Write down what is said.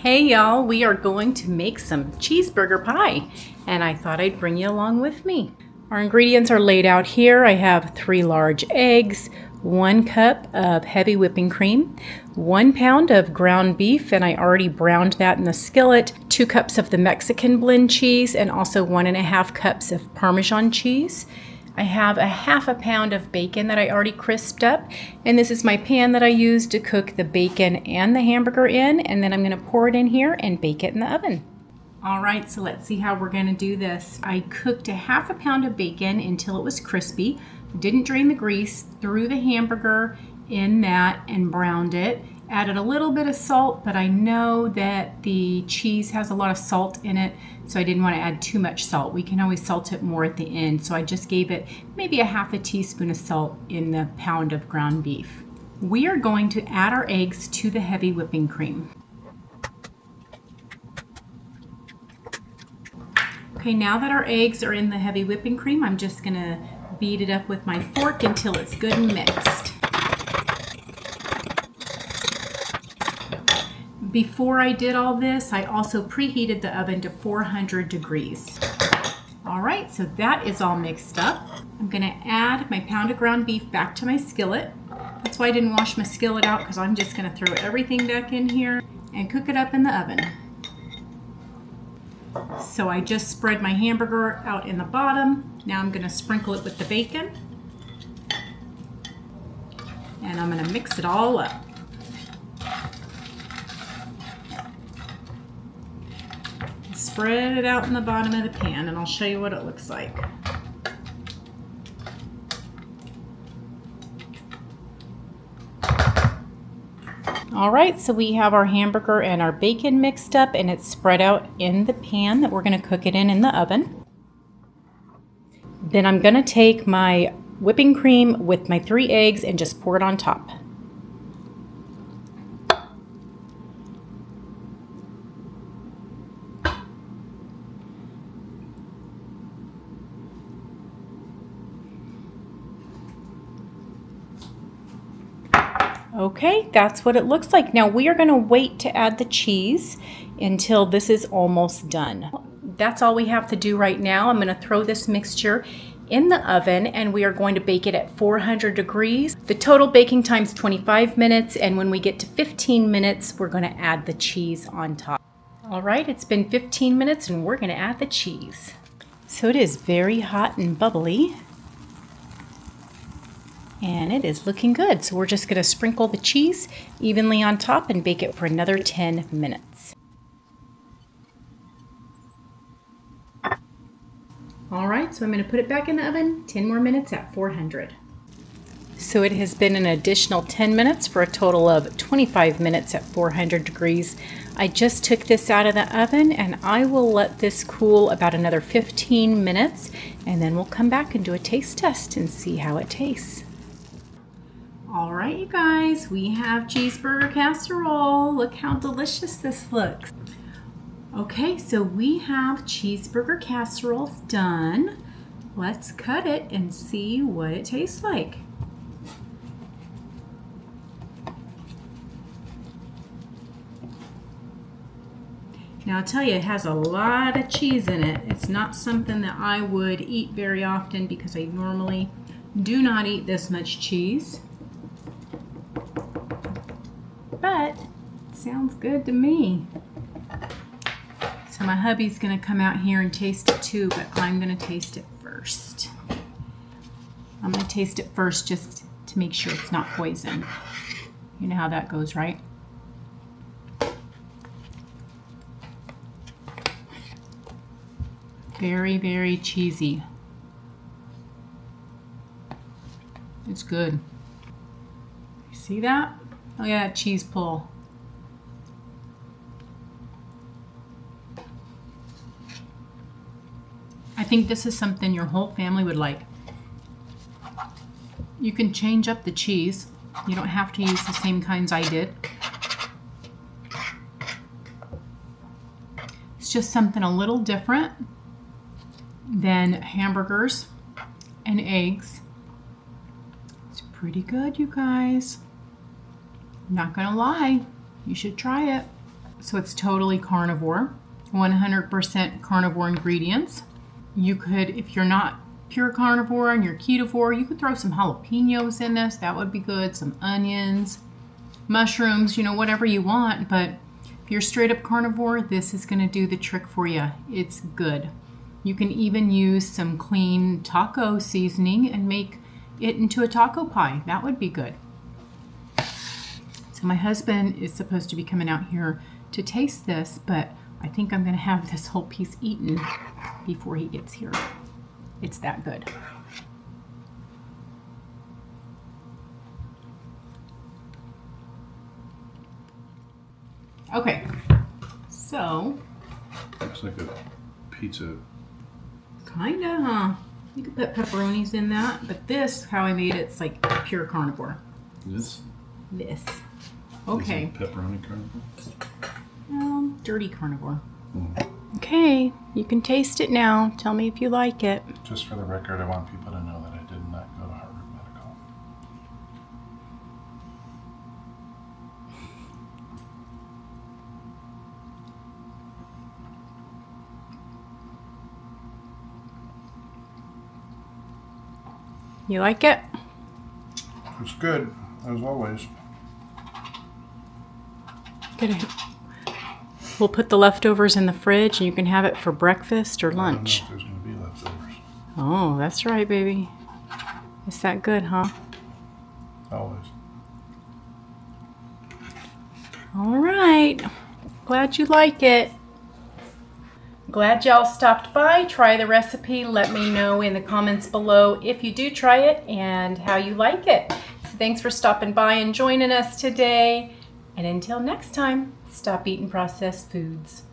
Hey y'all, we are going to make some cheeseburger pie, and I thought I'd bring you along with me. Our ingredients are laid out here. I have 3 large eggs, 1 cup of heavy whipping cream, 1 pound of ground beef, and I already browned that in the skillet, 2 cups of the Mexican blend cheese, and also 1.5 cups of Parmesan cheese. I have a half a pound of bacon that I already crisped up, and this is my pan that I use to cook the bacon and the hamburger in, and then I'm going to pour it in here and bake it in the oven. All right, so let's see how we're going to do this. I cooked a half a pound of bacon until it was crispy, didn't drain the grease, threw the hamburger in that and browned it. Added a little bit of salt, but I know that the cheese has a lot of salt in it, so I didn't want to add too much salt. We can always salt it more at the end, so I just gave it maybe a half a teaspoon of salt in the pound of ground beef. We are going to add our eggs to the heavy whipping cream. Okay, now that our eggs are in the heavy whipping cream, I'm just going to beat it up with my fork until it's good and mixed. Before I did all this, I also preheated the oven to 400 degrees. All right, so that is all mixed up. I'm gonna add my pound of ground beef back to my skillet. That's why I didn't wash my skillet out, because I'm just gonna throw everything back in here and cook it up in the oven. So I just spread my hamburger out in the bottom. Now I'm gonna sprinkle it with the bacon. And I'm gonna mix it all up. Spread it out in the bottom of the pan, and I'll show you what it looks like. All right, so we have our hamburger and our bacon mixed up, and it's spread out in the pan that we're going to cook it in the oven. Then I'm going to take my whipping cream with my 3 eggs and just pour it on top. Okay, that's what it looks like. Now we are going to wait to add the cheese until this is almost done. That's all we have to do right now. I'm going to throw this mixture in the oven, and we are going to bake it at 400 degrees. The total baking time is 25 minutes, and when we get to 15 minutes, we're going to add the cheese on top. All right, it's been 15 minutes, and we're going to add the cheese. So it is very hot and bubbly. And it is looking good. So we're just going to sprinkle the cheese evenly on top and bake it for another 10 minutes. All right, so I'm going to put it back in the oven 10 more minutes at 400. So it has been an additional 10 minutes for a total of 25 minutes at 400 degrees. I just took this out of the oven, and I will let this cool about another 15 minutes, and then we'll come back and do a taste test and see how it tastes. All right, you guys, we have cheeseburger casserole. Look how delicious this looks. Okay, so we have cheeseburger casserole done. Let's cut it and see what it tastes like. Now I'll tell you, it has a lot of cheese in it. It's not something that I would eat very often because I normally do not eat this much cheese. But it sounds good to me. So my hubby's gonna come out here and taste it too, but I'm gonna taste it first. I'm gonna taste it first just to make sure it's not poison. You know how that goes, right? Very, very cheesy. It's good. You see that? Oh yeah, cheese pull. I think this is something your whole family would like. You can change up the cheese. You don't have to use the same kinds I did. It's just something a little different than hamburgers and eggs. It's pretty good, you guys. Not gonna lie, you should try it. So it's totally carnivore, 100% carnivore ingredients. You could, if you're not pure carnivore and you're ketovore, you could throw some jalapenos in this. That would be good. Some onions, mushrooms, you know, whatever you want. But if you're straight up carnivore, this is going to do the trick for you. It's good. You can even use some clean taco seasoning and make it into a taco pie. That would be good. So my husband is supposed to be coming out here to taste this, but I think I'm going to have this whole piece eaten before he gets here. It's that good. Okay, so. Looks like a pizza. Kinda, huh? You could put pepperonis in that, but this, how I made it's like pure carnivore. This? Okay. Is it pepperoni carnivore? Dirty carnivore. Okay, you can taste it now. Tell me if you like it. Just for the record, I want people to know that I did not go to Harvard Medical. You like it? It's good, as always. Good. We'll put the leftovers in the fridge and you can have it for breakfast or lunch. I don't know if there's going to be leftovers. Oh, that's right, baby. It's that good, huh? Always. All right. Glad you like it. Glad y'all stopped by. Try the recipe. Let me know in the comments below if you do try it and how you like it. So thanks for stopping by and joining us today. And until next time, stop eating processed foods.